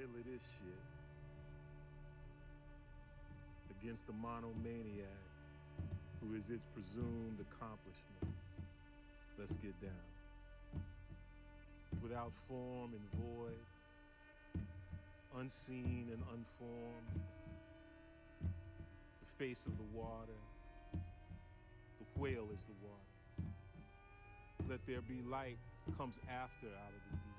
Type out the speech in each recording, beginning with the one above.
middle of this shit against the monomaniac who is its presumed accomplishment. Let's get down. Without form and void, unseen and unformed, the face of the water, the whale is the water. Let there be light comes after out of the deep.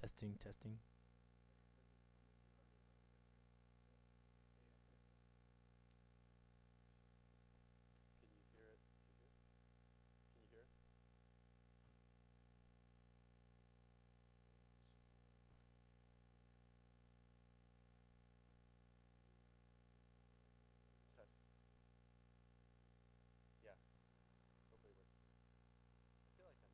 Testing, testing. Can you hear it? Can you hear it? Test. Yeah. Hopefully it works. I feel like I'm.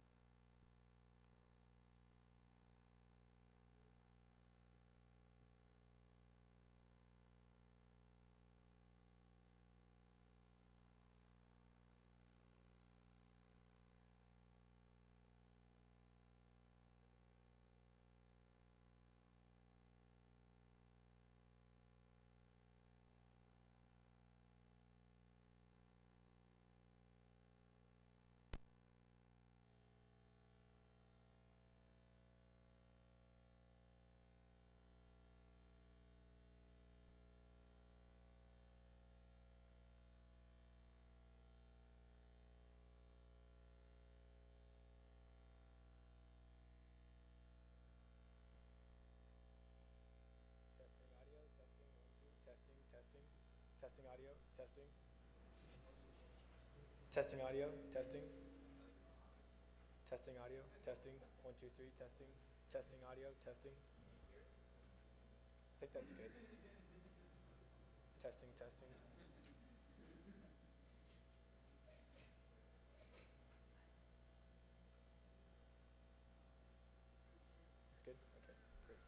Testing audio, testing, 1, 2, testing, testing. Testing audio, testing. Testing audio, testing. Testing audio, testing, 1, 2, 3, testing. Testing audio, testing. I think that's good. Testing, testing. It's good? Okay, great.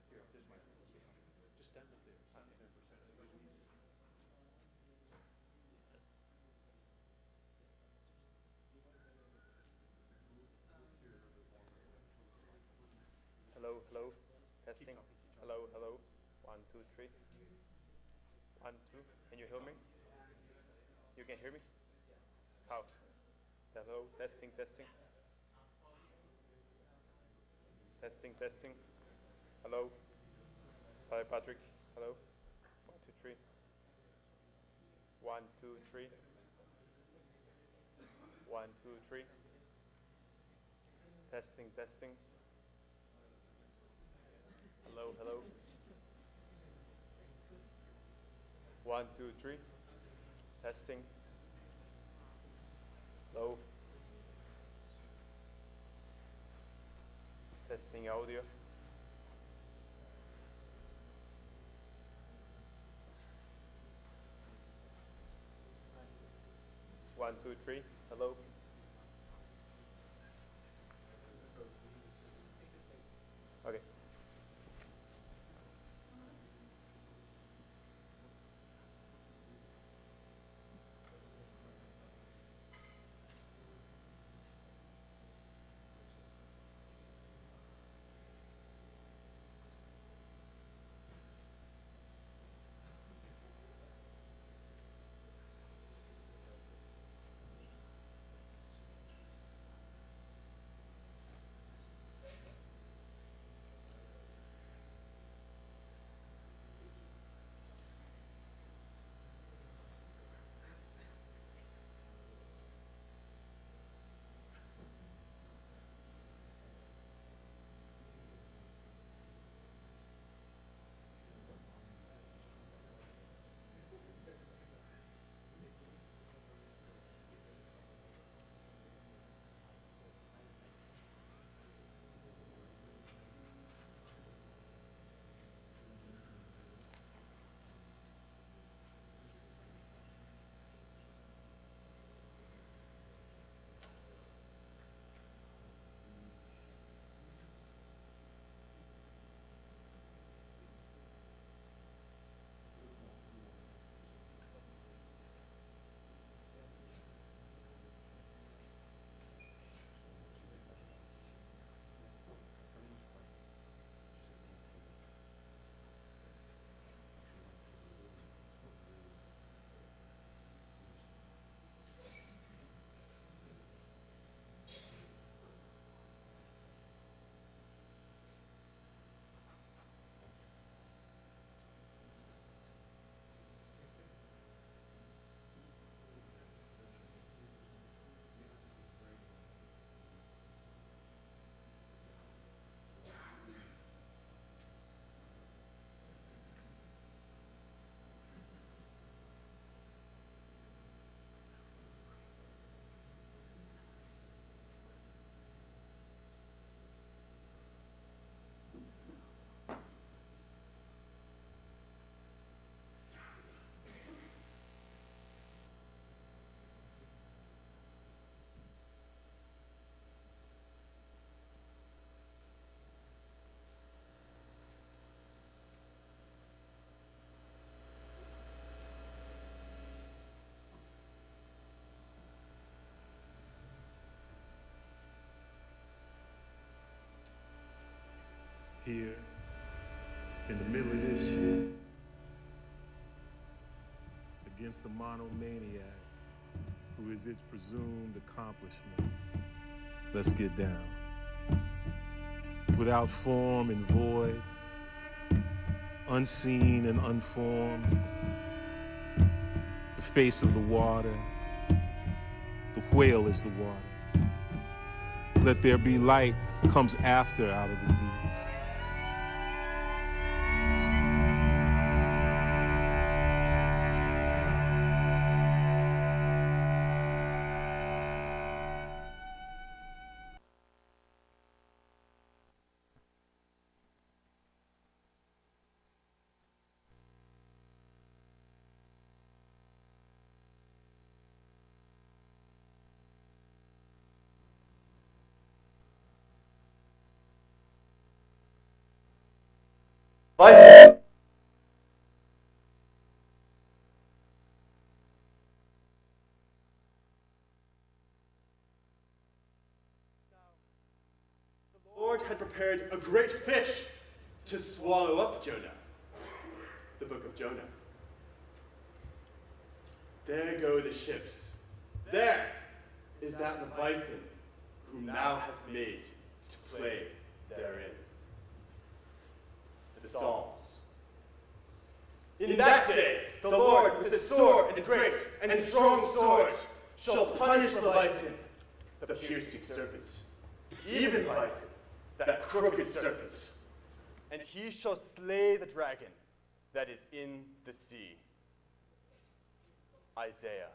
Here, this mic. Just stand up there. Stand up there for a second. Hello, hello. Testing. Keep talking. Hello, hello. 1, 2, 3. 1, 2. Can you hear me? You can hear me? How? Hello, testing, testing. Testing, testing. Hello. Hi, Patrick. Hello. 1, 2, 3. 1, 2, 3. 1, 2, 3. Testing, testing. Hello, hello. 1, 2, 3. Testing. Hello. Testing audio. One, two, three. Hello. Okay. here in the middle of this shit against the monomaniac who is its presumed accomplishment. Let's get down. Without form and void, unseen and unformed, the face of the water, the whale is the water. Let there be light comes after out of the deep. The Lord had prepared a great fish to swallow up Jonah. The book of Jonah. There go the ships. There is that Leviathan whom thou hast made to play therein. The Psalms. In that day, the Lord with a sword and great and strong sword shall punish Leviathan, the piercing serpent, even Leviathan, that crooked serpent. And he shall slay the dragon that is in the sea. Isaiah.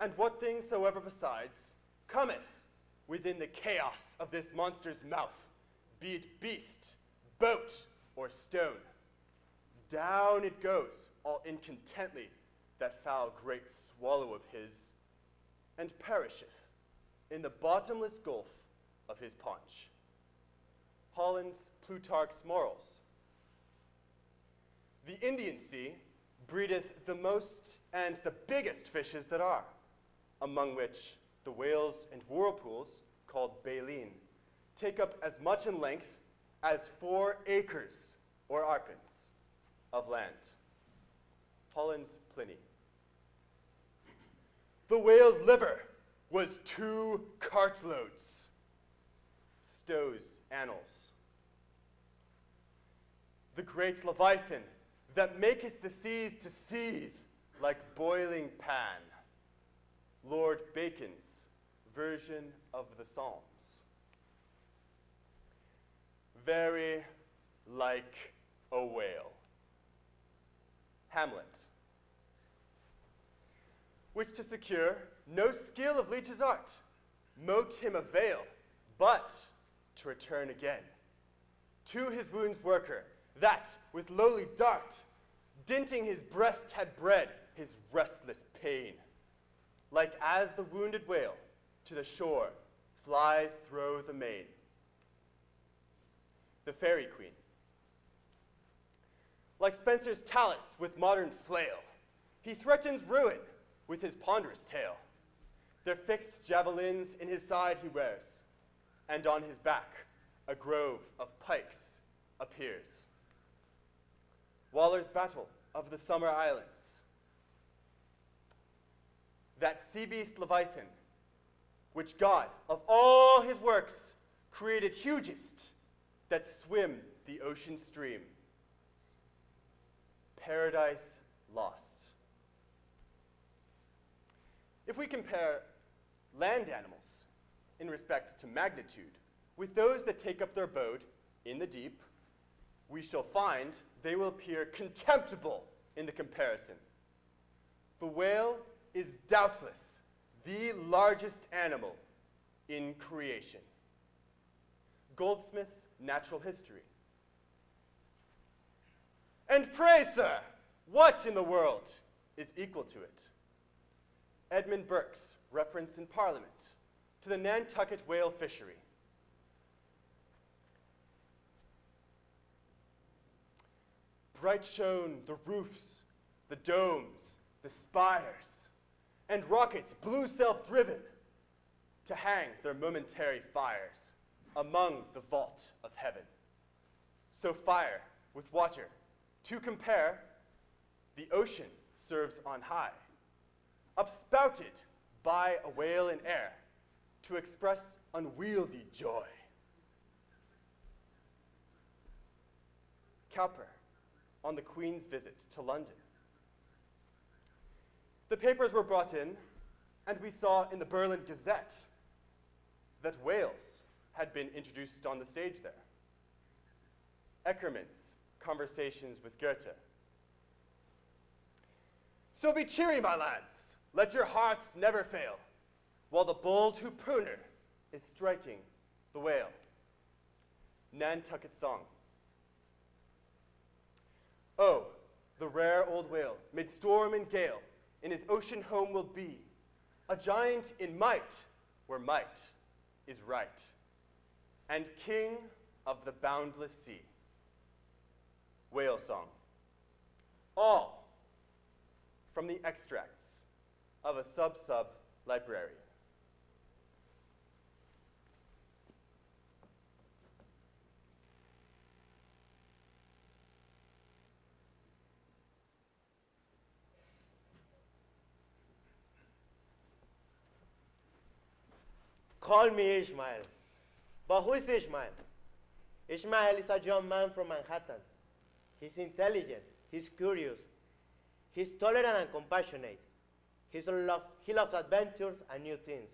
And what things soever besides cometh within the chaos of this monster's mouth, be it beast, boat, or stone, down it goes, all incontently, that foul great swallow of his, and perisheth in the bottomless gulf of his paunch. Holland's Plutarch's Morals. The Indian Sea breedeth the most and the biggest fishes that are, among which the whales and whirlpools, called baleen, take up as much in length as 4 acres, or arpents, of land. Holland's Pliny. The whale's liver was 2 cartloads. Stowe's Annals. The great Leviathan that maketh the seas to seethe like boiling pan. Lord Bacon's version of the Psalms. Very like a whale. Hamlet. Which to secure no skill of leech's art, mote him avail, but to return again to his wound's worker, that with lowly dart, dinting his breast had bred his restless pain. Like as the wounded whale to the shore flies thro' the main. The Fairy Queen. Like Spenser's Talus with modern flail, he threatens ruin with his ponderous tail. Their fixed javelins in his side he wears, and on his back a grove of pikes appears. Waller's Battle of the Summer Islands. That sea beast Leviathan, which God of all his works created hugest, that swim the ocean stream. Paradise Lost. If we compare land animals in respect to magnitude with those that take up their abode in the deep, we shall find they will appear contemptible in the comparison. The whale is doubtless the largest animal in creation. Goldsmith's Natural History. And pray, sir, what in the world is equal to it? Edmund Burke's reference in Parliament to the Nantucket whale fishery. Bright shone the roofs, the domes, the spires, and rockets blue self-driven to hang their momentary fires. among the vault of heaven. So fire with water, to compare, the ocean serves on high, upspouted by a whale in air, to express unwieldy joy. Cowper, on the Queen's visit to London. The papers were brought in, and we saw in the Berlin Gazette that Wales had been introduced on the stage there. Eckermann's Conversations with Goethe. So be cheery, my lads, let your hearts never fail, while the bold Hooprooner is striking the whale. Nantucket Song. Oh, the rare old whale, mid storm and gale, in his ocean home will be, a giant in might, where might is right, and king of the boundless sea. Whale Song. All from the extracts of a sub-sub librarian. Call me Ishmael. But who is Ishmael? Ishmael is a young man from Manhattan. He's intelligent, he's curious, he's tolerant and compassionate. He loves adventures and new things.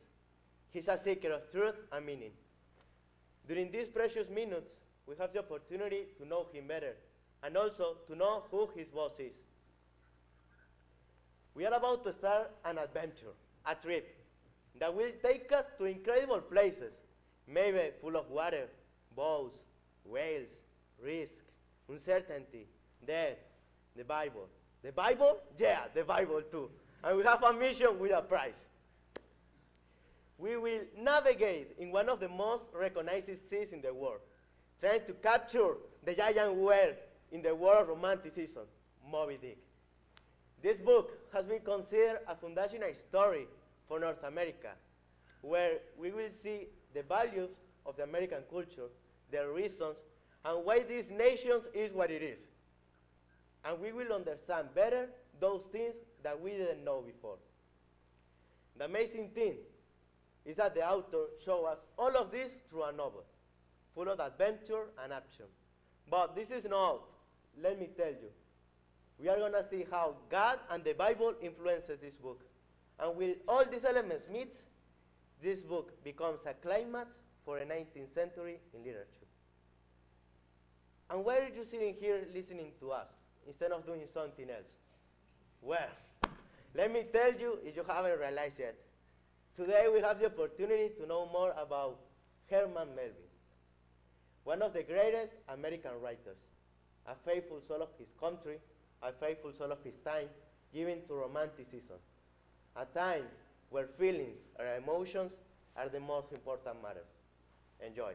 He's a seeker of truth and meaning. During these precious minutes, we have the opportunity to know him better and also to know who his boss is. We are about to start an adventure, a trip, that will take us to incredible places, maybe full of water, bows, whales, risks, uncertainty, death, the Bible. The Bible? Yeah, the Bible too. And we have a mission with a prize. We will navigate in one of the most recognized seas in the world, trying to capture the giant whale in the world of romanticism, Moby Dick. This book has been considered a foundational story for North America, where we will see the values of the American culture, their reasons, and why this nation is what it is. And we will understand better those things that we didn't know before. The amazing thing is that the author shows us all of this through a novel, full of adventure and action. But this is not, let me tell you. We are going to see how God and the Bible influences this book. And with all these elements meet, this book becomes a climax for a 19th century in literature. And why are you sitting here listening to us instead of doing something else? Well, let me tell you if you haven't realized yet. Today we have the opportunity to know more about Herman Melville, one of the greatest American writers, a faithful soul of his country, a faithful soul of his time, given to romanticism, a time where feelings or emotions are the most important matters. Enjoy.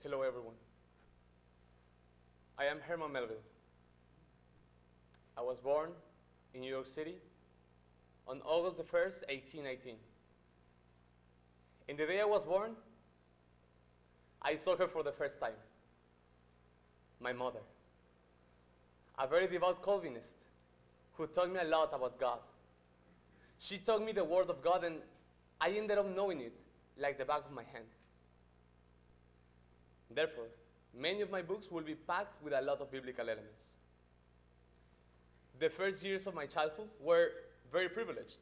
Hello, everyone. I am Herman Melville. I was born in New York City on August the 1st, 1818. In the day I was born, I saw her for the first time. My mother, a very devout Calvinist who taught me a lot about God. She taught me the Word of God, and I ended up knowing it like the back of my hand. Therefore, many of my books will be packed with a lot of biblical elements. The first years of my childhood were very privileged.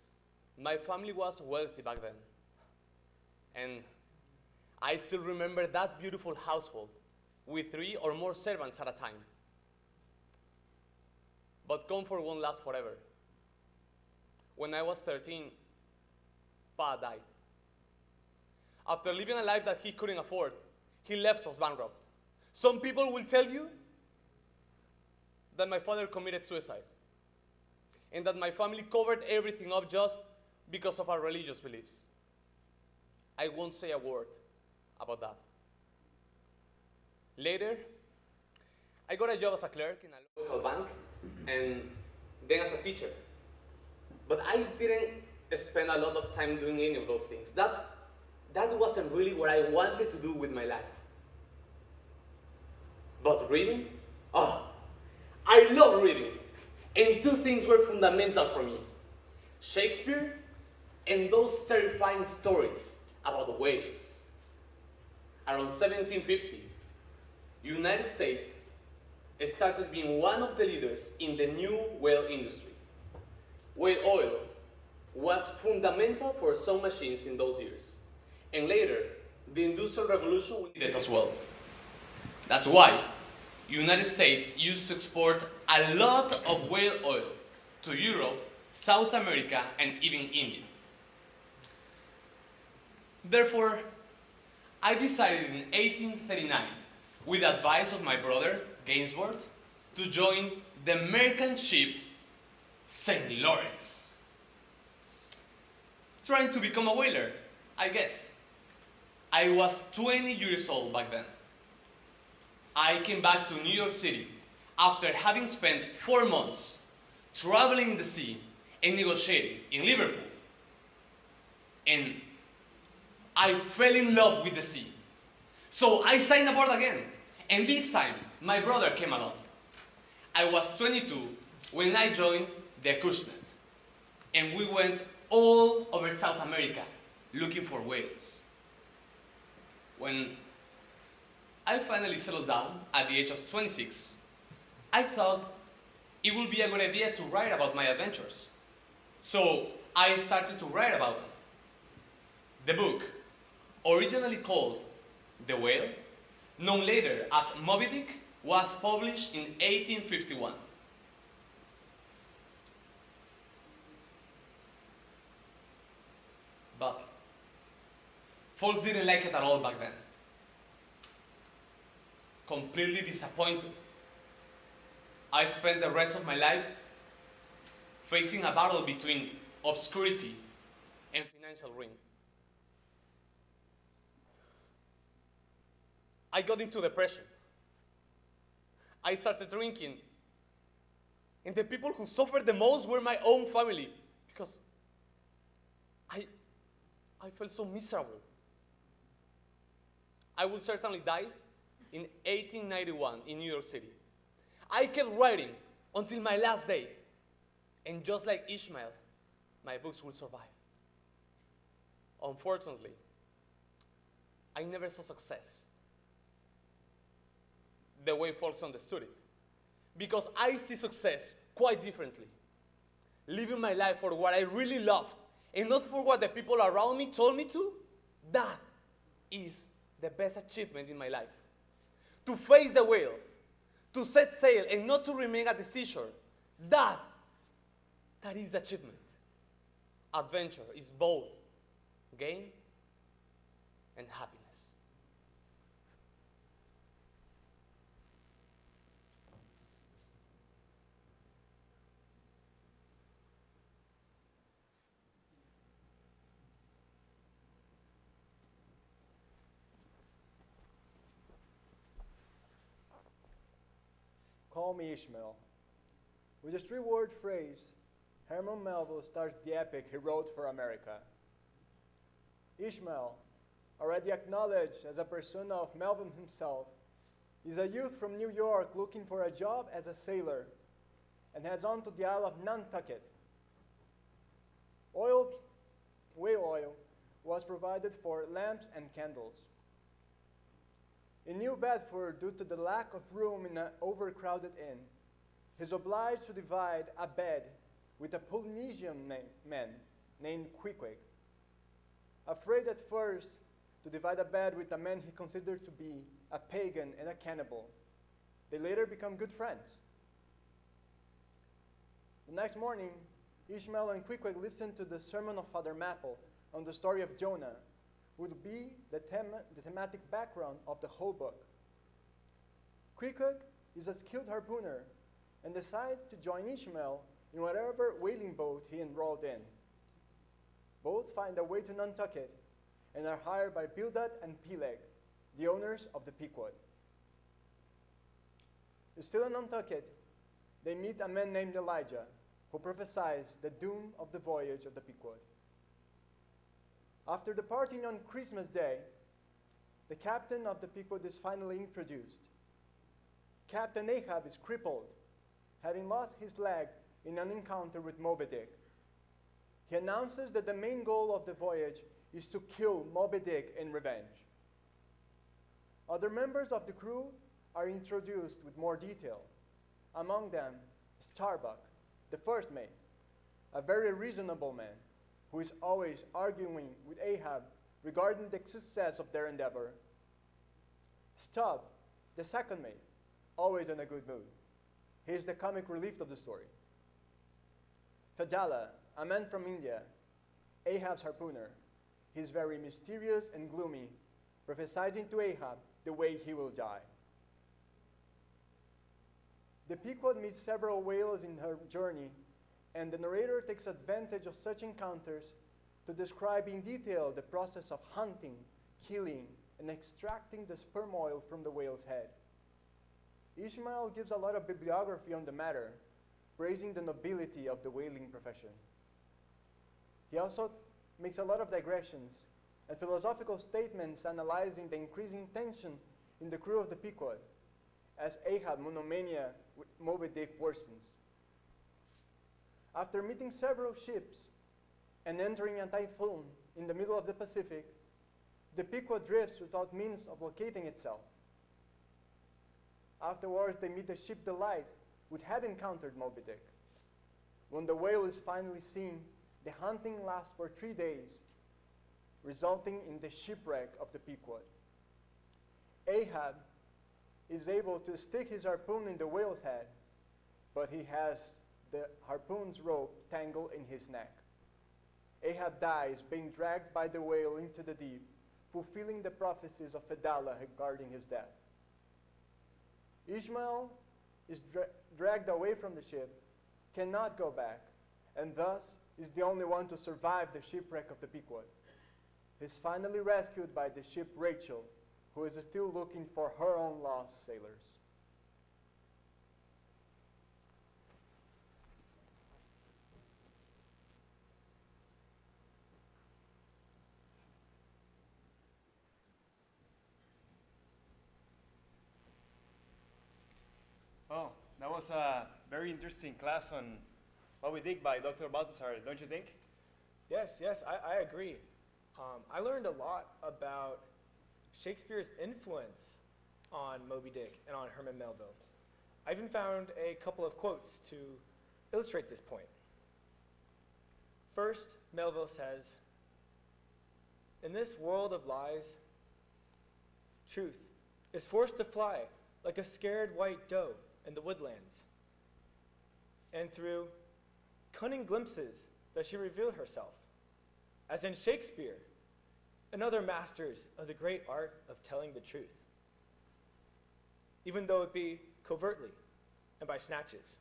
My family was wealthy back then. And I still remember that beautiful household with 3 or more servants at a time. But comfort won't last forever. When I was 13, Pa died. After living a life that he couldn't afford, he left us bankrupt. Some people will tell you that my father committed suicide. and that my family covered everything up just because of our religious beliefs. I won't say a word about that. Later, I got a job as a clerk in a local bank and then as a teacher. But I didn't spend a lot of time doing any of those things. That wasn't really what I wanted to do with my life. But reading? Oh, I love reading. And two things were fundamental for me: Shakespeare and those terrifying stories about the whales. Around 1750, United States started being one of the leaders in the new whale industry. Whale oil was fundamental for some machines in those years. And later, the Industrial Revolution will need it as well. That's why United States used to export a lot of whale oil to Europe, South America, and even India. Therefore, I decided in 1839, with advice of my brother, Gainsworth, to join the merchant ship St. Lawrence. Trying to become a whaler, I guess. I was 20 years old back then. I came back to New York City after having spent 4 months traveling in the sea and negotiating in Liverpool. And I fell in love with the sea. So I signed aboard again. And this time, my brother came along. I was 22 when I joined the Acushnet. And we went all over South America looking for whales. When I finally settled down at the age of 26, I thought it would be a good idea to write about my adventures. So I started to write about them. The book, originally called The Whale, known later as Moby Dick, was published in 1851. But folks didn't like it at all back then. Completely disappointed. I spent the rest of my life facing a battle between obscurity and financial ruin. I got into depression. I started drinking. And the people who suffered the most were my own family, because I felt so miserable. I would certainly die in 1891 in New York City. I kept writing until my last day. And just like Ishmael, my books will survive. Unfortunately, I never saw success the way folks understood it. Because I see success quite differently. Living my life for what I really loved and not for what the people around me told me to, that is the best achievement in my life. To face the whale, to set sail and not to remain at the seashore, that is achievement. Adventure is both gain and happiness. Call me Ishmael. With this three-word phrase, Herman Melville starts the epic he wrote for America. Ishmael, already acknowledged as a persona of Melville himself, is a youth from New York looking for a job as a sailor and heads on to the Isle of Nantucket. Whale oil was provided for lamps and candles. In New Bedford, due to the lack of room in an overcrowded inn, he is obliged to divide a bed with a Polynesian man named Queequeg. Afraid at first to divide a bed with a man he considered to be a pagan and a cannibal, they later become good friends. The next morning, Ishmael and Queequeg listened to the sermon of Father Maple on the story of Jonah, would be the thematic background of the whole book. Queequeg is a skilled harpooner and decides to join Ishmael in whatever whaling boat he enrolled in. Both find a way to Nantucket and are hired by Bildad and Peleg, the owners of the Pequod. Still in Nantucket, they meet a man named Elijah, who prophesies the doom of the voyage of the Pequod. After departing on Christmas Day, the captain of the Pequod is finally introduced. Captain Ahab is crippled, having lost his leg in an encounter with Moby Dick. He announces that the main goal of the voyage is to kill Moby Dick in revenge. Other members of the crew are introduced with more detail. Among them, Starbuck, the first mate, a very reasonable man who is always arguing with Ahab regarding the success of their endeavor. Stubb, the second mate, always in a good mood. He is the comic relief of the story. Fadala, a man from India, Ahab's harpooner. He is very mysterious and gloomy, prophesying to Ahab the way he will die. The Pequod meets several whales in her journey, and the narrator takes advantage of such encounters to describe in detail the process of hunting, killing, and extracting the sperm oil from the whale's head. Ishmael gives a lot of bibliography on the matter, praising the nobility of the whaling profession. He also makes a lot of digressions and philosophical statements analyzing the increasing tension in the crew of the Pequod as Ahab monomania with Moby Dick worsens. After meeting several ships and entering a typhoon in the middle of the Pacific, the Pequod drifts without means of locating itself. Afterwards, they meet the ship Delight, which had encountered Moby Dick. When the whale is finally seen, the hunting lasts for 3 days, resulting in the shipwreck of the Pequod. Ahab is able to stick his harpoon in the whale's head, but he has the harpoon's rope tangled in his neck. Ahab dies, being dragged by the whale into the deep, fulfilling the prophecies of Fedallah regarding his death. Ishmael is dragged away from the ship, cannot go back, and thus is the only one to survive the shipwreck of the Pequod. He is finally rescued by the ship Rachel, who is still looking for her own lost sailors. Oh, that was a very interesting class on Moby Dick by Dr. Balthazar, don't you think? Yes, I agree. I learned a lot about Shakespeare's influence on Moby Dick and on Herman Melville. I even found a couple of quotes to illustrate this point. First, Melville says, "In this world of lies, truth is forced to fly like a scared white doe in the woodlands. And through cunning glimpses does she reveal herself, as in Shakespeare and other masters of the great art of telling the truth, even though it be covertly and by snatches."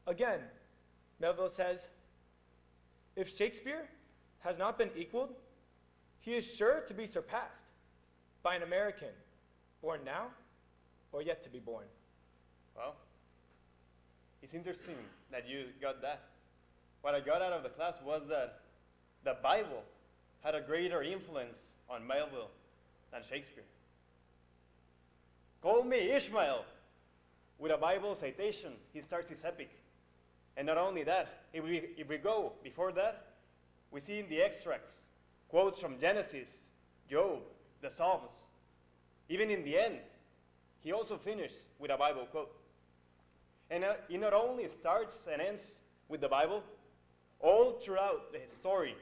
Again, Melville says, "If Shakespeare has not been equaled, he is sure to be surpassed by an American, born now or yet to be born." Well, it's interesting that you got that. What I got out of the class was that the Bible had a greater influence on Melville than Shakespeare. Call me Ishmael. With a Bible citation, he starts his epic. And not only that, if we go before that, we see in the extracts quotes from Genesis, Job, the Psalms. Even in the end, he also finished with a Bible quote. And it not only starts and ends with the Bible, all throughout the story,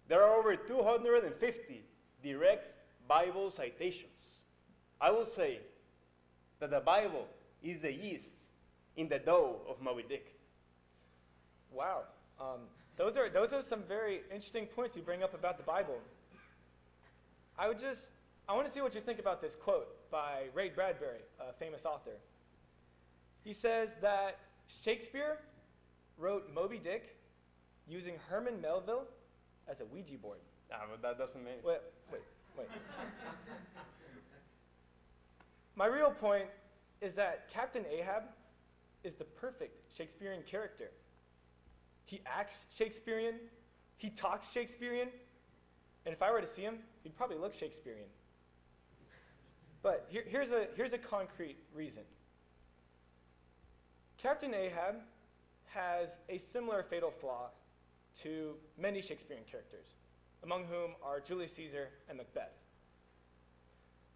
there are over 250 direct Bible citations. I will say that the Bible is the yeast in the dough of Moby Dick. Wow, those are some very interesting points you bring up about the Bible. I want to see what you think about this quote by Ray Bradbury, a famous author. He says that Shakespeare wrote Moby Dick using Herman Melville as a Ouija board. Ah, but that doesn't mean. Wait. My real point is that Captain Ahab is the perfect Shakespearean character. He acts Shakespearean, he talks Shakespearean, and if I were to see him, he'd probably look Shakespearean. But here's a concrete reason. Captain Ahab has a similar fatal flaw to many Shakespearean characters, among whom are Julius Caesar and Macbeth.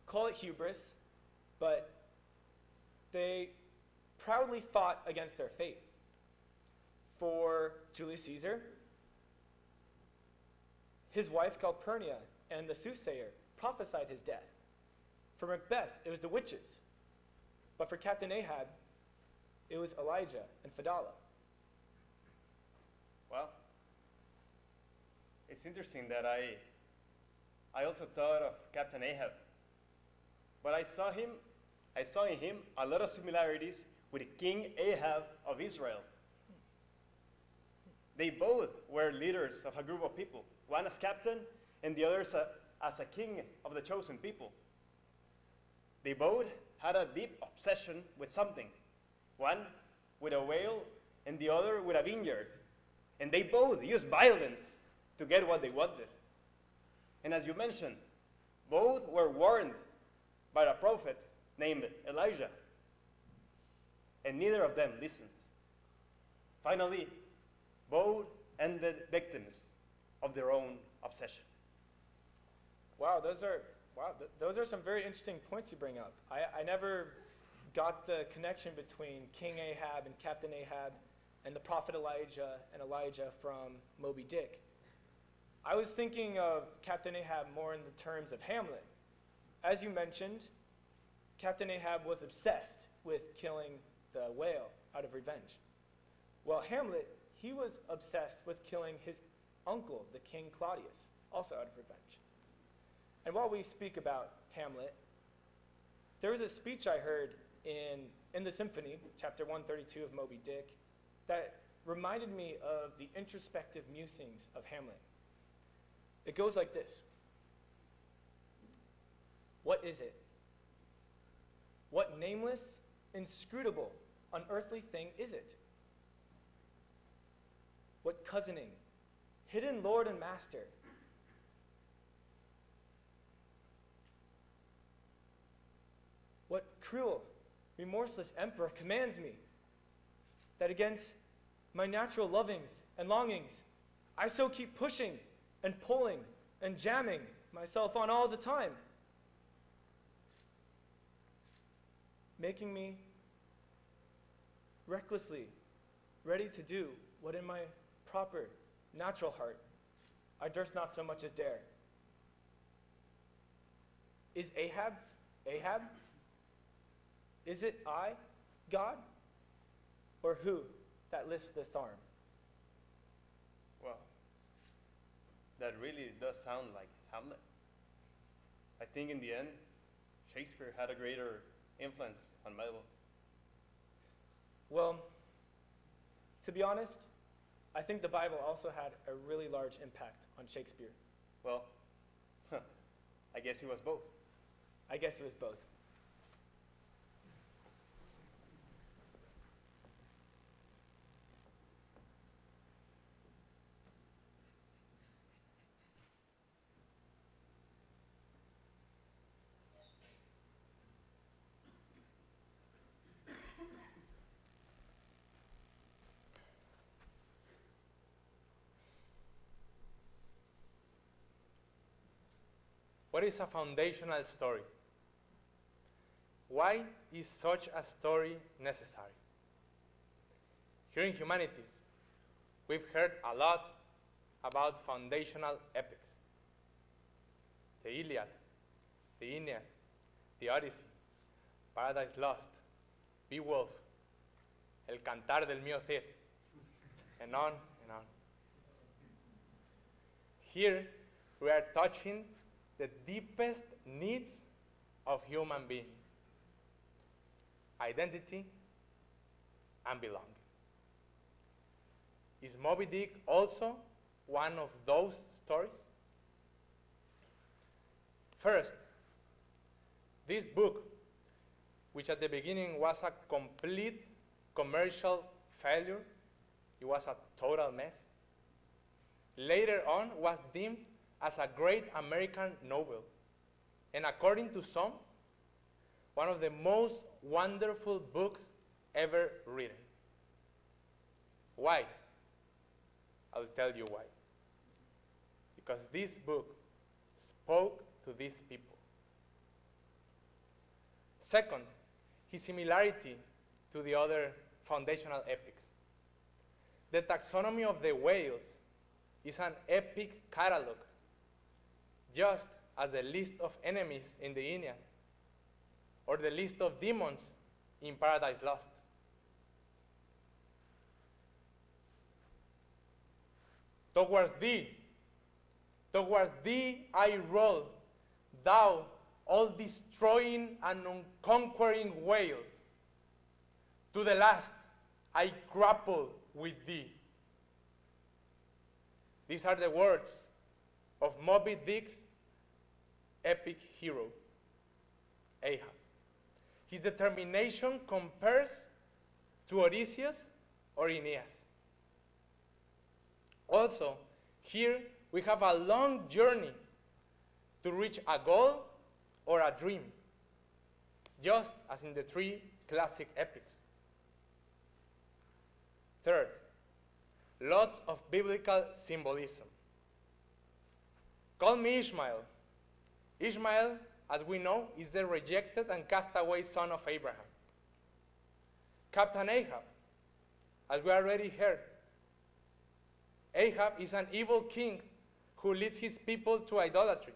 Call it hubris, but they proudly fought against their fate. For Julius Caesar, his wife Calpurnia and the soothsayer prophesied his death. For Macbeth, it was the witches. But for Captain Ahab, it was Elijah and Fadala. Well, it's interesting that I also thought of Captain Ahab, but I saw in him a lot of similarities with King Ahab of Israel. They both were leaders of a group of people, one as captain and the other as a king of the chosen people. They both had a deep obsession with something, one with a whale and the other with a vineyard. And they both used violence to get what they wanted. And as you mentioned, both were warned by a prophet named Elijah. And neither of them listened. Finally, both ended victims of their own obsession. Wow, those are some very interesting points you bring up. I never got the connection between King Ahab and Captain Ahab and the prophet Elijah and Elijah from Moby Dick. I was thinking of Captain Ahab more in the terms of Hamlet. As you mentioned, Captain Ahab was obsessed with killing the whale out of revenge. While Hamlet, he was obsessed with killing his uncle, the King Claudius, also out of revenge. And while we speak about Hamlet, there was a speech I heard in the symphony, chapter 132 of Moby Dick, that reminded me of the introspective musings of Hamlet. It goes like this. What is it? What nameless, inscrutable, unearthly thing is it? What cozening, hidden lord and master? What cruel, remorseless emperor commands me that against my natural lovings and longings, I so keep pushing and pulling and jamming myself on all the time, making me recklessly ready to do what in my proper, natural heart I durst not so much as dare. Is Ahab, Ahab? Is it I, God? Or who that lifts this arm? Well, that really does sound like Hamlet. I think in the end, Shakespeare had a greater influence on Melville. Well, to be honest, I think the Bible also had a really large impact on Shakespeare. Well, I guess he was both. I guess it was both. What is a foundational story? Why is such a story necessary? Here in Humanities, we've heard a lot about foundational epics. The Iliad, the Aeneid, the Odyssey, Paradise Lost, Beowulf, El Cantar del Mío Cid, and on and on. Here, we are touching the deepest needs of human beings: identity and belonging. Is Moby Dick also one of those stories? First, this book, which at the beginning was a complete commercial failure, it was a total mess, later on was deemed as a great American novel, and according to some, one of the most wonderful books ever written. Why? I'll tell you why. Because this book spoke to these people. Second, his similarity to the other foundational epics. The taxonomy of the whales is an epic catalog, just as the list of enemies in the Iliad or the list of demons in Paradise Lost. Towards thee I roll, thou all-destroying and unconquering whale. To the last I grapple with thee. These are the words of Moby Dick's epic hero, Ahab. His determination compares to Odysseus or Aeneas. Also, here we have a long journey to reach a goal or a dream, just as in the three classic epics. Third, lots of biblical symbolism. Call me Ishmael. Ishmael, as we know, is the rejected and castaway son of Abraham. Captain Ahab, as we already heard, Ahab is an evil king who leads his people to idolatry.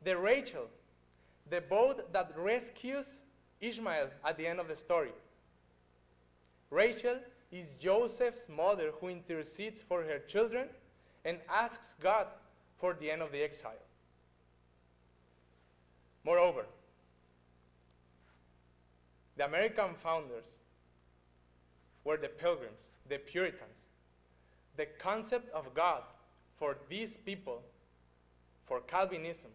The Rachel, the boat that rescues Ishmael at the end of the story. Rachel is Joseph's mother who intercedes for her children and asks God for the end of the exile. Moreover, the American founders were the Pilgrims, the Puritans. The concept of God for these people, for Calvinism,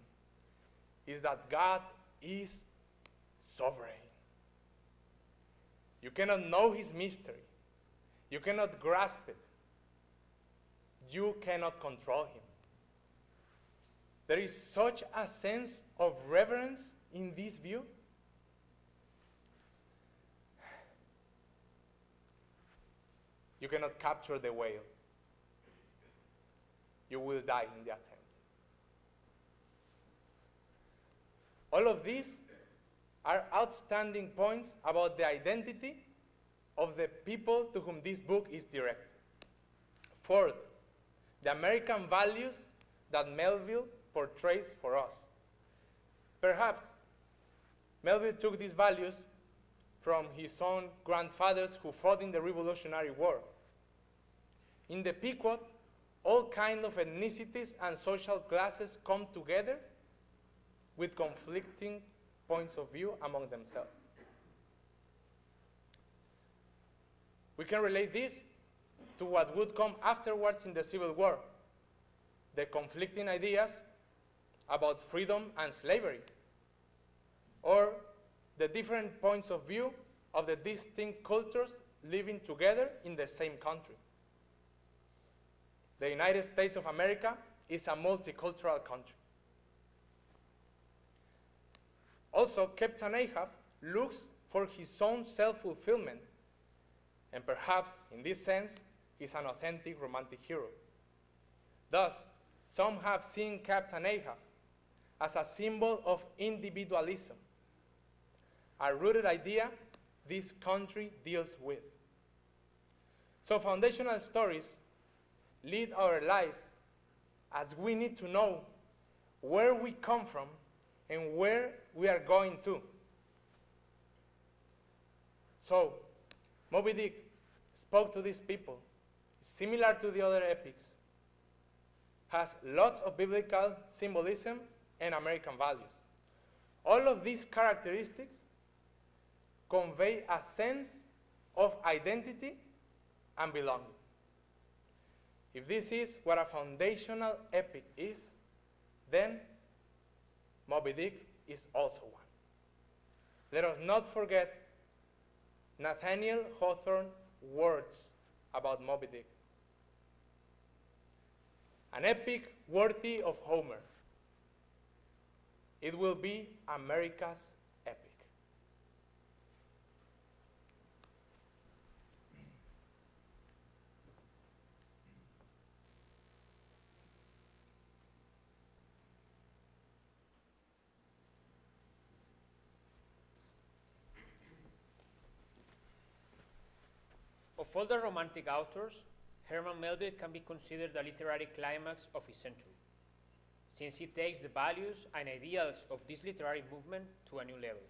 is that God is sovereign. You cannot know his mystery. You cannot grasp it. You cannot control him. There is such a sense of reverence in this view. You cannot capture the whale. You will die in the attempt. All of these are outstanding points about the identity of the people to whom this book is directed. Fourth, the American values that Melville portrays for us. Perhaps Melville took these values from his own grandfathers who fought in the Revolutionary War. In the Pequot, all kinds of ethnicities and social classes come together with conflicting points of view among themselves. We can relate this to what would come afterwards in the Civil War, the conflicting ideas about freedom and slavery, or the different points of view of the distinct cultures living together in the same country. The United States of America is a multicultural country. Also, Captain Ahab looks for his own self-fulfillment, and perhaps, in this sense, he's an authentic romantic hero. Thus, some have seen Captain Ahab as a symbol of individualism, a rooted idea this country deals with. So foundational stories lead our lives as we need to know where we come from and where we are going to. So, Moby Dick spoke to these people, similar to the other epics, has lots of biblical symbolism and American values. All of these characteristics convey a sense of identity and belonging. If this is what a foundational epic is, then Moby Dick is also one. Let us not forget Nathaniel Hawthorne's words about Moby Dick. An epic worthy of Homer. It will be America's epic. Of all the Romantic authors, Herman Melville can be considered the literary climax of his century, since he takes the values and ideals of this literary movement to a new level.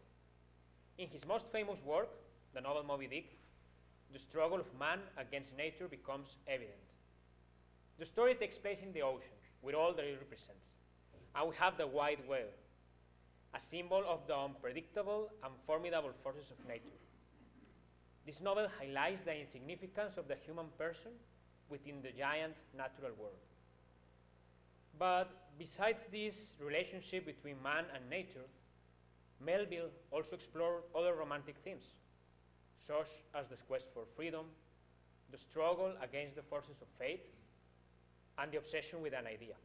In his most famous work, the novel Moby Dick, the struggle of man against nature becomes evident. The story takes place in the ocean, with all that it represents, and we have the white whale, a symbol of the unpredictable and formidable forces of nature. This novel highlights the insignificance of the human person within the giant natural world. But besides this relationship between man and nature, Melville also explored other romantic themes, such as the quest for freedom, the struggle against the forces of fate, and the obsession with an idea.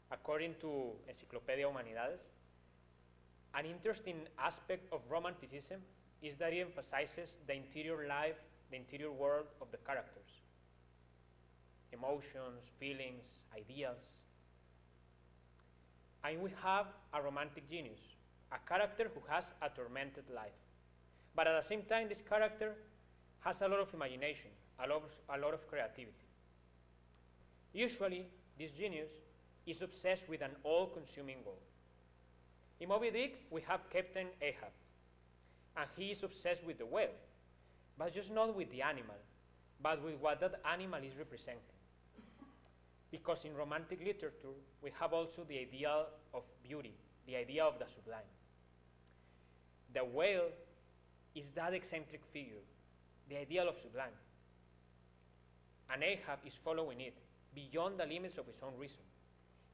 According to Encyclopedia Humanidades, an interesting aspect of Romanticism is that it emphasizes the interior life, the interior world of the characters. Emotions, feelings, ideas. And we have a romantic genius, a character who has a tormented life. But at the same time, this character has a lot of imagination, a lot of creativity. Usually, this genius is obsessed with an all-consuming goal. In Moby Dick, we have Captain Ahab, and he is obsessed with the whale, but just not with the animal, but with what that animal is representing. Because in romantic literature, we have also the ideal of beauty, the idea of the sublime. The whale is that eccentric figure, the ideal of sublime. And Ahab is following it beyond the limits of his own reason.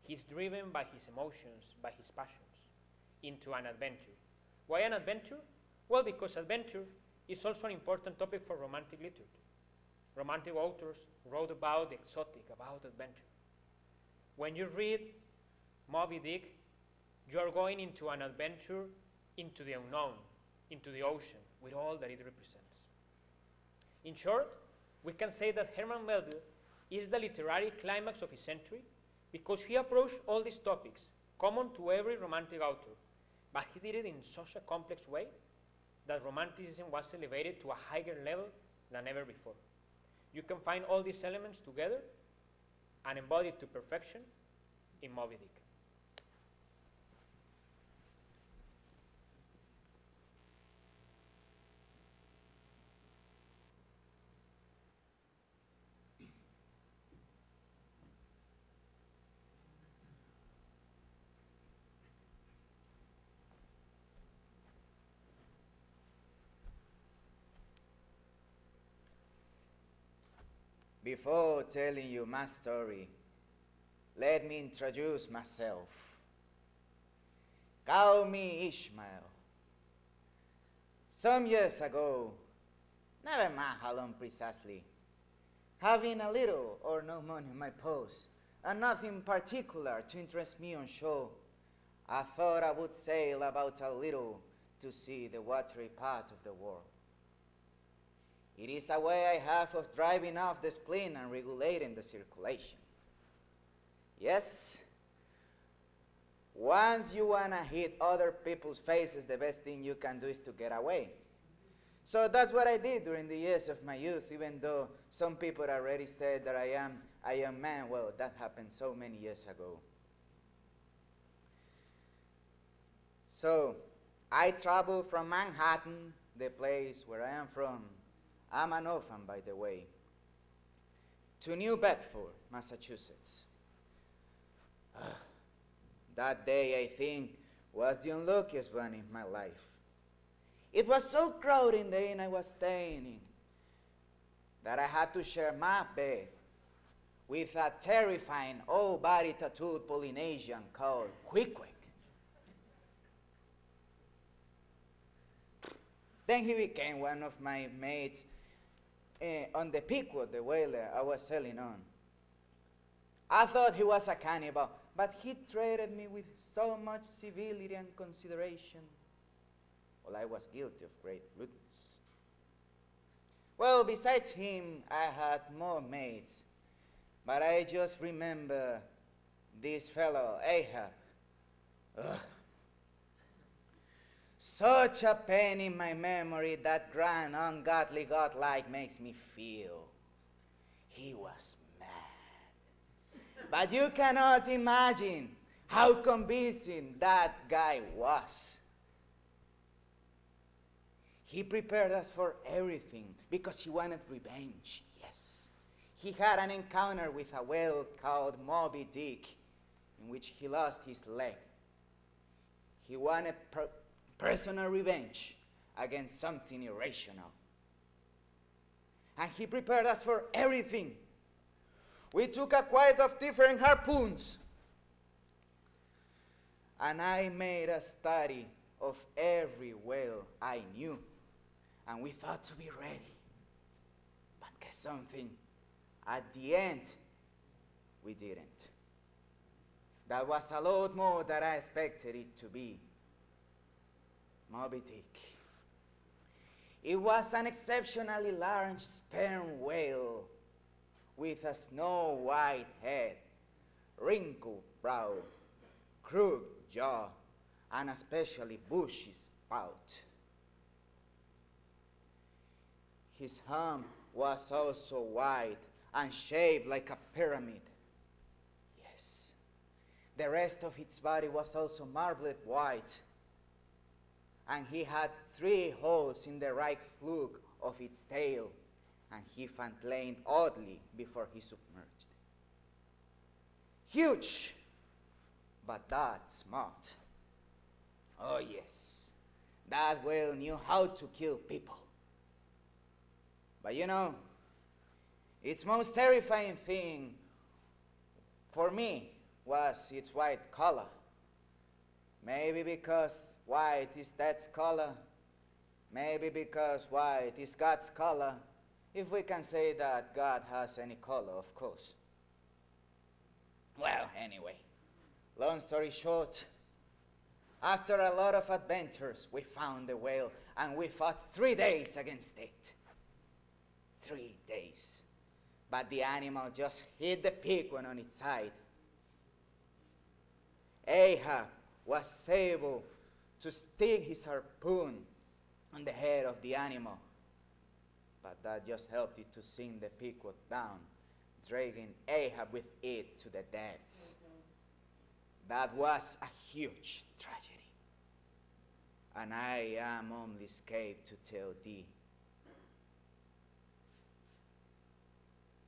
He's driven by his emotions, by his passions, into an adventure. Why an adventure? Well, because adventure is also an important topic for romantic literature. Romantic authors wrote about the exotic, about adventure. When you read Moby Dick, you are going into an adventure into the unknown, into the ocean, with all that it represents. In short, we can say that Herman Melville is the literary climax of his century because he approached all these topics common to every romantic author, but he did it in such a complex way that romanticism was elevated to a higher level than ever before. You can find all these elements together and embodied to perfection in Moby Dick. Before telling you my story, let me introduce myself. Call me Ishmael. Some years ago, never mind how long precisely, having a little or no money in my purse, and nothing particular to interest me on shore, I thought I would sail about a little to see the watery part of the world. It is a way I have of driving off the spleen and regulating the circulation. Yes, once you want to hit other people's faces, the best thing you can do is to get away. So that's what I did during the years of my youth, even though some people already said that I am a young man. Well, that happened so many years ago. So I traveled from Manhattan, the place where I am from. I'm an orphan, by the way, to New Bedford, Massachusetts. That day, I think, was the unluckiest one in my life. It was so crowded in the inn I was staying in that I had to share my bed with a terrifying all-body tattooed Polynesian called Quick. Then he became one of my mates on the Pequod, the whaler I was sailing on. I thought he was a cannibal, but he treated me with so much civility and consideration. Well, I was guilty of great rudeness. Well, besides him, I had more mates, but I just remember this fellow, Ahab. Ugh. Such a pain in my memory that grand, ungodly, godlike makes me feel. He was mad. But you cannot imagine how convincing that guy was. He prepared us for everything because he wanted revenge, yes. He had an encounter with a whale called Moby Dick in which he lost his leg. He wanted personal revenge against something irrational. And he prepared us for everything. We took a quite of different harpoons. And I made a study of every whale I knew. And we thought to be ready. But guess something? At the end, we didn't. That was a lot more than I expected it to be. Moby Dick. It was an exceptionally large sperm whale with a snow-white head, wrinkled brow, crooked jaw, and a especially bushy spout. His hump was also wide and shaped like a pyramid. Yes. The rest of its body was also marbled white, and he had 3 holes in the right fluke of its tail, and he flatlined oddly before he submerged. Huge, but that smart. Oh yes, that whale knew how to kill people. But you know, its most terrifying thing for me was its white color. Maybe because white is Dad's color. Maybe because white is God's color. If we can say that God has any color, of course. Well, anyway, long story short, after a lot of adventures, we found the whale and we fought 3 days against it. 3 days. But the animal just hit the Pequod on its side. Ahab was able to stick his harpoon on the head of the animal. But that just helped it to sink the Pequod down, dragging Ahab with it to the depths. That was a huge tragedy. And I am only escaped to tell thee.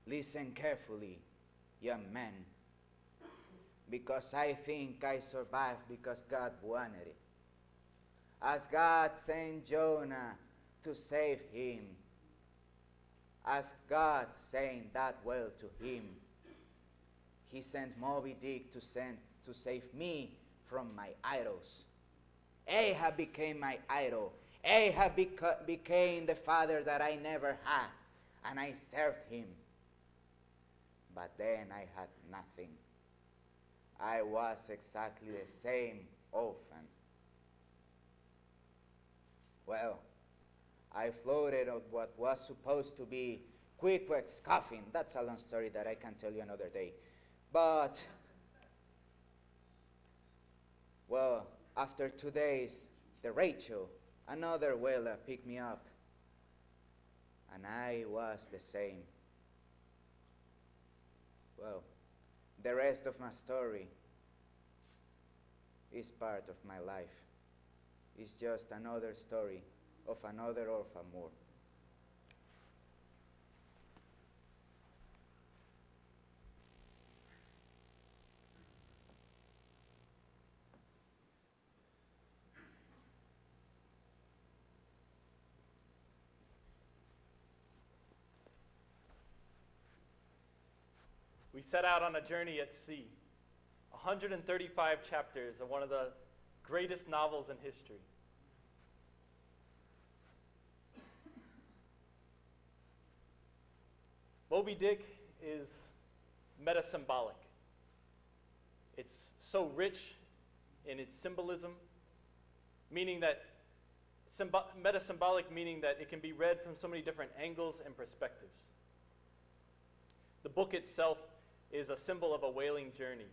Listen carefully, young men, because I think I survived because God wanted it. As God sent Jonah to save him, as God sent that whale to him, he sent Moby Dick to save me from my idols. Ahab became my idol. Ahab became the father that I never had, and I served him. But then I had nothing. I was exactly the same orphan. Well, I floated on what was supposed to be Quick's coffin. That's a long story that I can tell you another day. But, well, after 2 days, the Rachel, another whaler, picked me up. And I was the same. Well, the rest of my story is part of my life. It's just another story of another orphan more. we set out on a journey at sea. 135 chapters of one of the greatest novels in history. Moby Dick is metasymbolic. It's so rich in its symbolism, meaning that metasymbolic meaning that it can be read from so many different angles and perspectives. The book itself is a symbol of a whaling journey,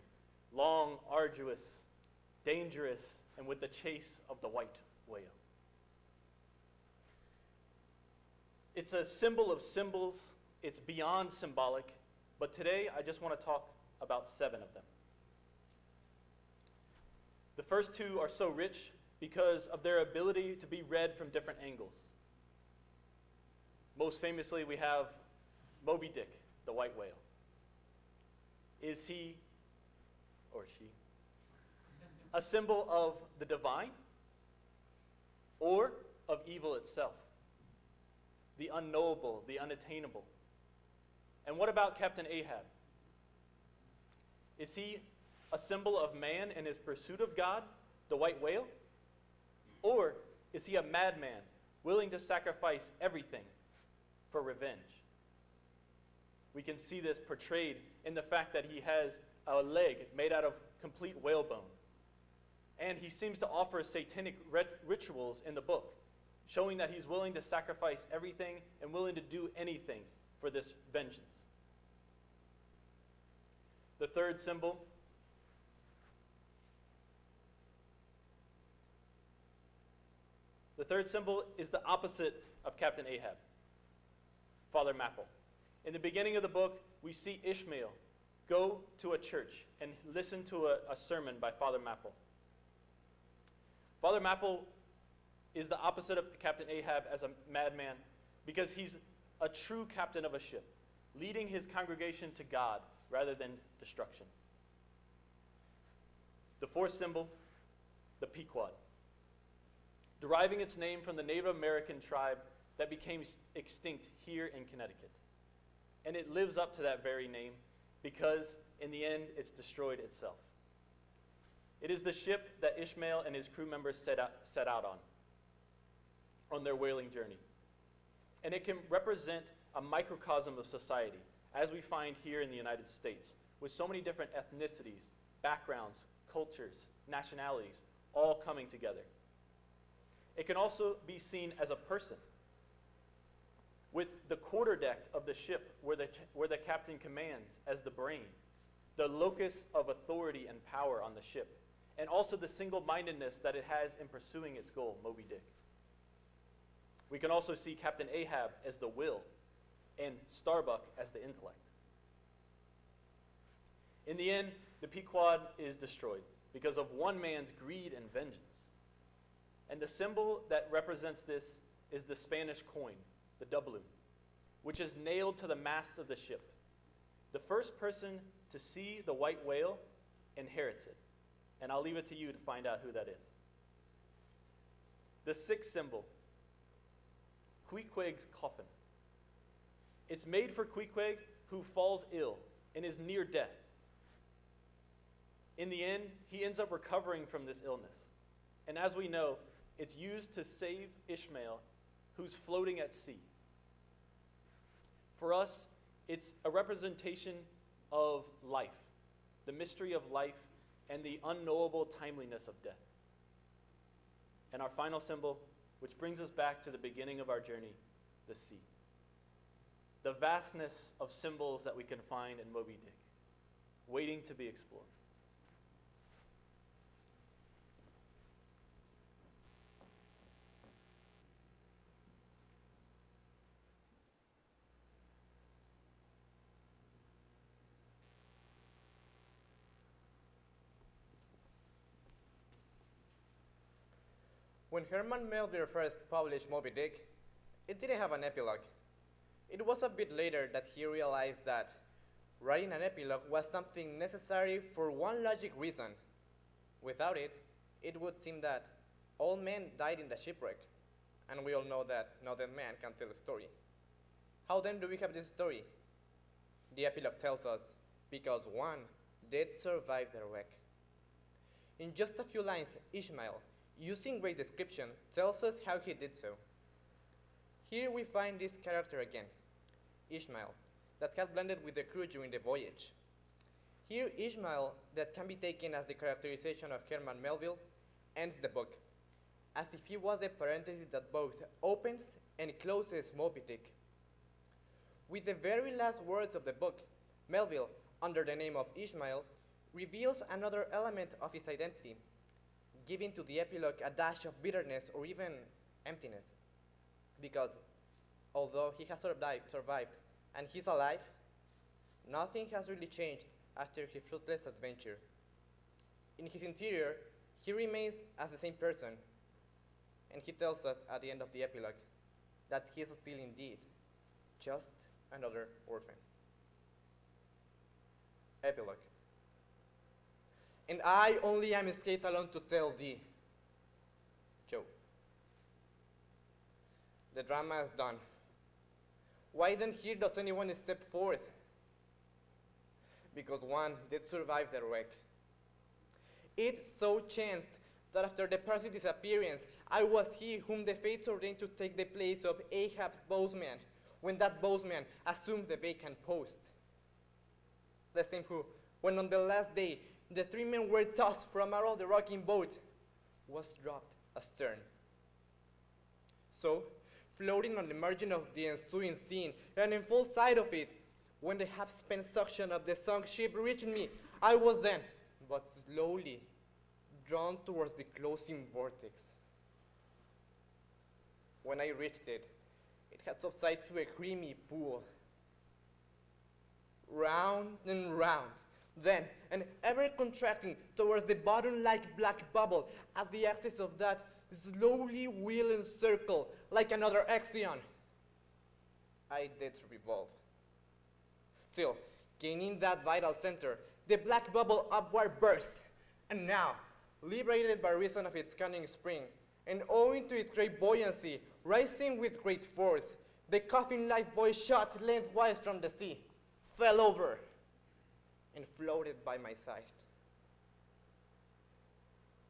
long, arduous, dangerous, and with the chase of the white whale. It's a symbol of symbols. It's beyond symbolic, but today I just want to talk about 7 of them. The first 2 are so rich because of their ability to be read from different angles. Most famously, we have Moby Dick, the white whale. Is he or she a symbol of the divine or of evil itself? The unknowable, the unattainable. And what about Captain Ahab? Is he a symbol of man in his pursuit of God, the white whale? Or is he a madman willing to sacrifice everything for revenge? We can see this portrayed in the fact that he has a leg made out of complete whalebone. And he seems to offer satanic rituals in the book, showing that he's willing to sacrifice everything and willing to do anything for this vengeance. The third symbol is the opposite of Captain Ahab, Father Mapple. In the beginning of the book, we see Ishmael go to a church and listen to a sermon by Father Mapple. Father Mapple is the opposite of Captain Ahab as a madman because he's a true captain of a ship, leading his congregation to God rather than destruction. The fourth symbol, the Pequod, deriving its name from the Native American tribe that became extinct here in Connecticut. And it lives up to that very name because, in the end, it's destroyed itself. It is the ship that Ishmael and his crew members set out on their whaling journey. And it can represent a microcosm of society, as we find here in the United States, with so many different ethnicities, backgrounds, cultures, nationalities, all coming together. It can also be seen as a person, with the quarterdeck of the ship where the captain commands as the brain, the locus of authority and power on the ship, and also the single-mindedness that it has in pursuing its goal, Moby Dick. We can also see Captain Ahab as the will and Starbuck as the intellect. In the end, the Pequod is destroyed because of one man's greed and vengeance. And the symbol that represents this is the Spanish coin, the doubloon, which is nailed to the mast of the ship. The first person to see the white whale inherits it. And I'll leave it to you to find out who that is. The sixth symbol, Queequeg's coffin. It's made for Queequeg, who falls ill and is near death. In the end, he ends up recovering from this illness. And as we know, it's used to save Ishmael, who's floating at sea. For us, it's a representation of life, the mystery of life, and the unknowable timeliness of death. And our final symbol, which brings us back to the beginning of our journey, the sea. The vastness of symbols that we can find in Moby Dick, waiting to be explored. When Herman Melville first published Moby Dick, it didn't have an epilogue. It was a bit later that he realized that writing an epilogue was something necessary for one logic reason. Without it, it would seem that all men died in the shipwreck, and we all know that no dead man can tell a story. How then do we have this story? The epilogue tells us because one did survive the wreck. In just a few lines, Ishmael, using great description, tells us how he did so. Here we find this character again, Ishmael, that had blended with the crew during the voyage. Here, Ishmael, that can be taken as the characterization of Herman Melville, ends the book, as if he was a parenthesis that both opens and closes Moby Dick. With the very last words of the book, Melville, under the name of Ishmael, reveals another element of his identity, giving to the epilogue a dash of bitterness or even emptiness. Because although he has survived and he's alive, nothing has really changed after his fruitless adventure. In his interior, he remains as the same person, and he tells us at the end of the epilogue that he is still indeed just another orphan. Epilogue. And I only am escaped alone to tell thee, Joe. The drama is done. Why then here does anyone step forth? Because one did survive the wreck. It so chanced that after the parasite's disappearance, I was he whom the fates ordained to take the place of Ahab's bowsman, when that bowsman assumed the vacant post. The same who, when on the last day the 3 men were tossed from out of the rocking boat, was dropped astern. So, floating on the margin of the ensuing scene, and in full sight of it, when the half-spent suction of the sunk ship reached me, I was then, but slowly, drawn towards the closing vortex. When I reached it, it had subsided to a creamy pool. Round and round, then, and ever contracting towards the bottom-like black bubble at the axis of that slowly wheeling circle like another axion. I did revolve. Till, gaining that vital center, the black bubble upward burst, and now, liberated by reason of its cunning spring, and owing to its great buoyancy, rising with great force, the coffin-like boy shot lengthwise from the sea, fell over, and floated by my side.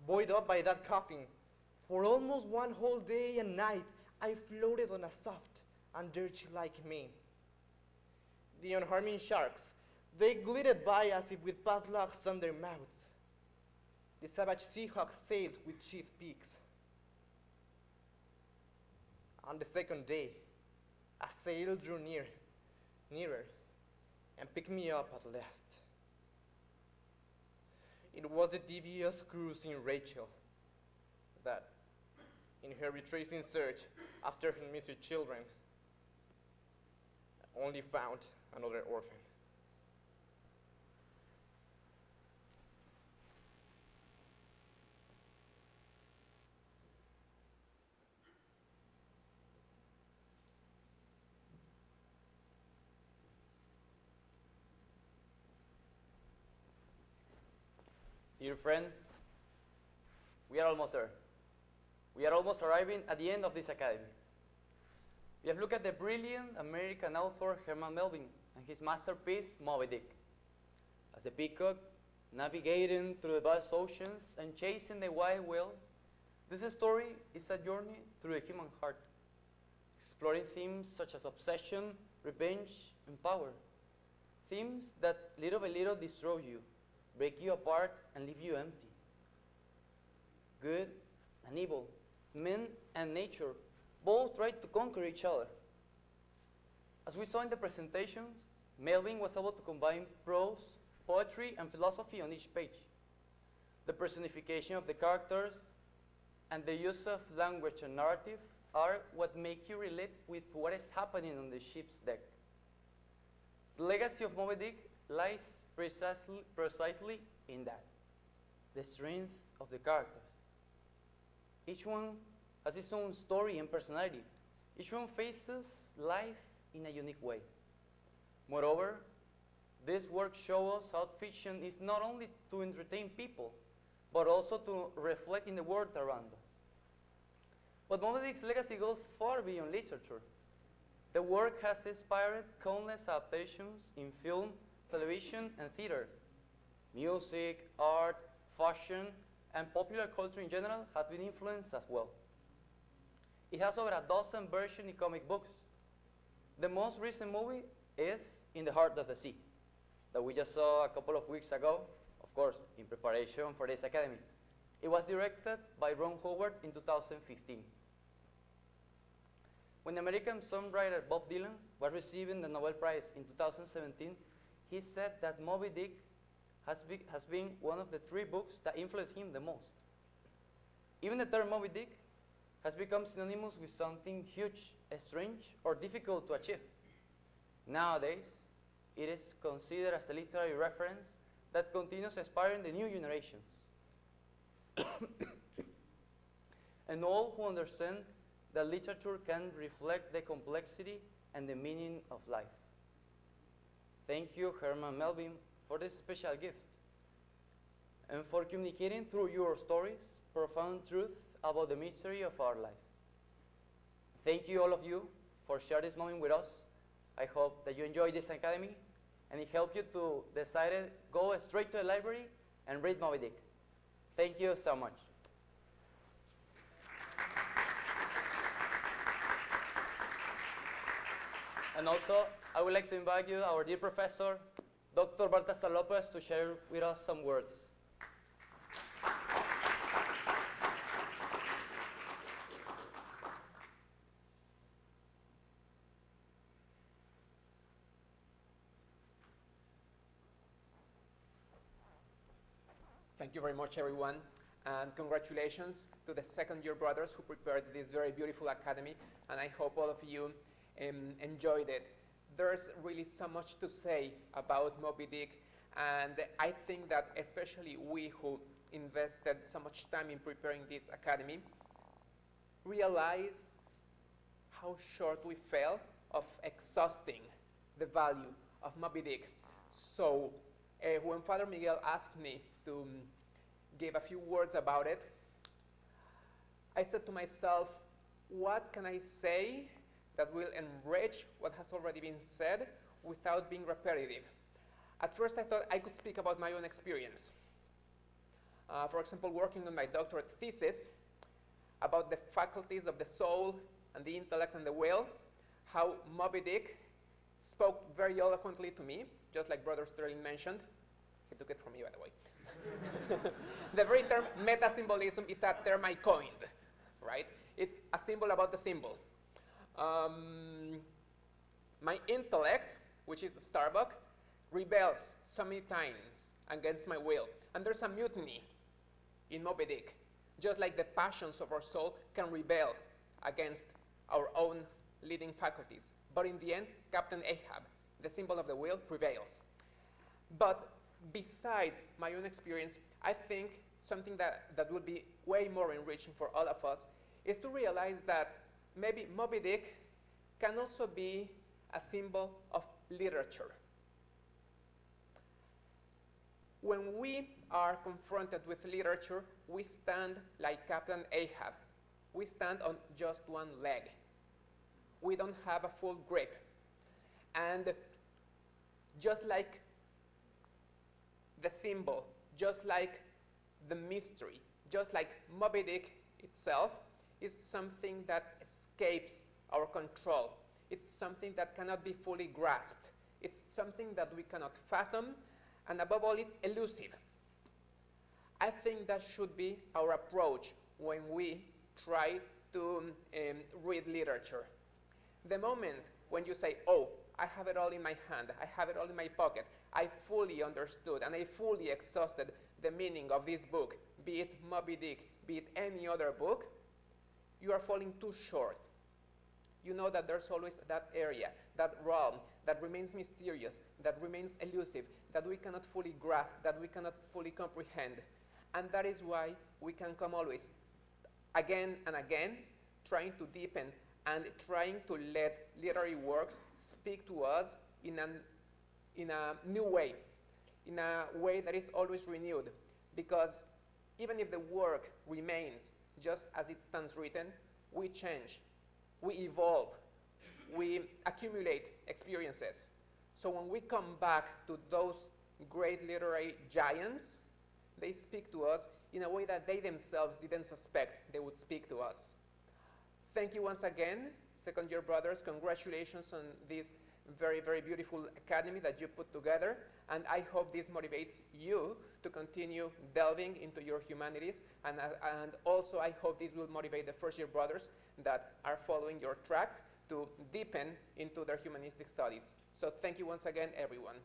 Buoyed up by that coffin, for almost one whole day and night, I floated on a soft and dirge-like mane. The unharming sharks, they glided by as if with padlocks on their mouths. The savage seahawks sailed with sheathed beaks. On the second day, a sail drew nearer, and picked me up at last. It was a devious cruising Rachel that, in her retracing search after her missing children, only found another orphan. Dear friends, we are almost there. We are almost arriving at the end of this academy. We have looked at the brilliant American author Herman Melville and his masterpiece, Moby Dick. As the peacock navigating through the vast oceans and chasing the white whale, this story is a journey through the human heart, exploring themes such as obsession, revenge, and power. Themes that little by little destroy you, break you apart, and leave you empty. Good and evil, men and nature, both try to conquer each other. As we saw in the presentations, Melville was able to combine prose, poetry, and philosophy on each page. The personification of the characters and the use of language and narrative are what make you relate with what is happening on the ship's deck. The legacy of Moby Dick lies precisely in that, the strength of the characters. Each one has its own story and personality. Each one faces life in a unique way. Moreover, this work shows us how fiction is not only to entertain people, but also to reflect in the world around us. But Moby Dick's legacy goes far beyond literature. The work has inspired countless adaptations in film, television, and theater. Music, art, fashion, and popular culture in general have been influenced as well. It has over a dozen versions in comic books. The most recent movie is In the Heart of the Sea, that we just saw a couple of weeks ago, of course, in preparation for this academy. It was directed by Ron Howard in 2015. When American songwriter Bob Dylan was receiving the Nobel Prize in 2017, he said that Moby Dick has been one of the 3 books that influenced him the most. Even the term Moby Dick has become synonymous with something huge, strange, or difficult to achieve. Nowadays, it is considered as a literary reference that continues inspiring the new generations. And all who understand that literature can reflect the complexity and the meaning of life. Thank you, Herman Melville, for this special gift and for communicating through your stories profound truth about the mystery of our life. Thank you, all of you, for sharing this moment with us. I hope that you enjoyed this academy and it helped you to decide to go straight to the library and read Moby Dick. Thank you so much. And also, I would like to invite you, our dear professor, Dr. Baltasar Lopez, to share with us some words. Thank you very much, everyone, and congratulations to the second-year brothers who prepared this very beautiful academy, and I hope all of you enjoyed it. There's really so much to say about Moby Dick, and I think that especially we who invested so much time in preparing this academy realize how short we fell of exhausting the value of Moby Dick. So when Father Miguel asked me to give a few words about it, I said to myself, what can I say that will enrich what has already been said without being repetitive? At first I thought I could speak about my own experience. For example, working on my doctorate thesis about the faculties of the soul and the intellect and the will, how Moby Dick spoke very eloquently to me, just like Brother Sterling mentioned. He took it from me, by the way. The very term meta-symbolism is a term I coined, right? It's a symbol about the symbol. My intellect, which is Starbuck, rebels so many times against my will. And there's a mutiny in Moby Dick, just like the passions of our soul can rebel against our own leading faculties. But in the end, Captain Ahab, the symbol of the will, prevails. But besides my own experience, I think something that would be way more enriching for all of us is to realize that maybe Moby Dick can also be a symbol of literature. When we are confronted with literature, we stand like Captain Ahab. We stand on just one leg. We don't have a full grip. And just like the symbol, just like the mystery, just like Moby Dick itself, is something that escapes our control. It's something that cannot be fully grasped. It's something that we cannot fathom, and above all, it's elusive. I think that should be our approach when we try to read literature. The moment when you say, oh, I have it all in my hand, I have it all in my pocket, I fully understood and I fully exhausted the meaning of this book, be it Moby Dick, be it any other book, you are falling too short. You know that there's always that area, that realm, that remains mysterious, that remains elusive, that we cannot fully grasp, that we cannot fully comprehend. And that is why we can come always, again and again, trying to deepen and trying to let literary works speak to us in a new way, in a way that is always renewed. Because even if the work remains just as it stands written, we change, we evolve, we accumulate experiences. So when we come back to those great literary giants, they speak to us in a way that they themselves didn't suspect they would speak to us. Thank you once again, second-year brothers. Congratulations on this very, very beautiful academy that you put together. And I hope this motivates you to continue delving into your humanities. And also, I hope this will motivate the first-year brothers that are following your tracks to deepen into their humanistic studies. So thank you once again, everyone.